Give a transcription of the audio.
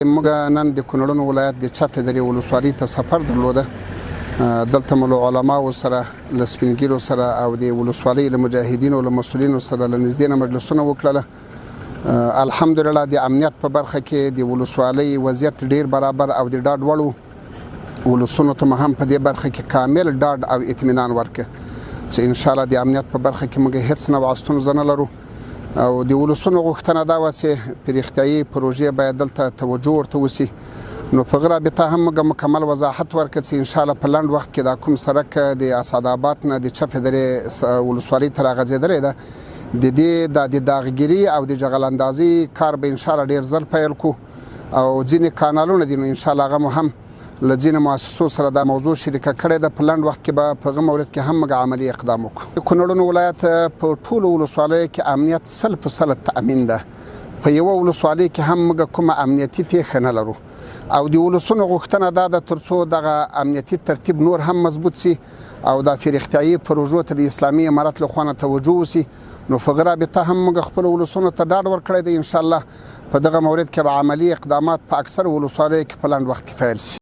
موږ نن د کونړ ولایت د چپه درې ولسوالۍ ته سفر درلوده. دلته مو علماء سره له سپینګیرو سره او د ولسوالۍ له مجاهدینو او مسؤلینو سره له نږدې مجلسونه وکړل. الحمدلله د امنیت په برخه کې د ولسوالۍ وضعیت ډیر برابر او د ډاډ وړو ولسونو ته هم په دې برخه کې کامل ډاډ او اطمینان ورکړي چې ان شاء الله د امنیت په برخه کې موږ هیڅ نه واستون زنه لرو او د ولسونو غوښتنه دا و چې پرختیايي پروژې باید دلته توجه ورته وسی. نو په غرابطه هم موږ مکمل وضاحت ورکړ چې ان شاء الله په لاند وخت کې دا کوم سرک د اسعدآباد نه د چپه درې ولسوالۍ تر غځېدلې ده د دې د داغګيري او د جغل اندازي کار به ان شاء الله ډیر زر پیل کو او ځینې کانالونه دي نو ان شاء الله هغه هم لځینې مؤسسو سره دا موضوع شریکه کړې ده. په لاند وخت کې به په غو مورد کې هم موږ عملی اقدام وکړو. کونړ ولایت په ټولو ولسوالیو کې امنیت 100% تامین ده. په یو ولسوالۍ کې هم موږ کومه امنیتي پیښه نه لرو او د ولسونو غوښتنه دا ده ترڅو دغه امنیتي ترتیب نور هم مضبوط سي او د فرختیايي پروژو ته د اسلامي امارت له خوا توجه وسی. نو په غرابطه هم موږ خپل ولسونو ته ډاډ ورکړی دی ان شاء الله په دغه مورد کې به عملی اقدامات په اکثر ولسوالیو کې په لاند وخت کې فعال سي.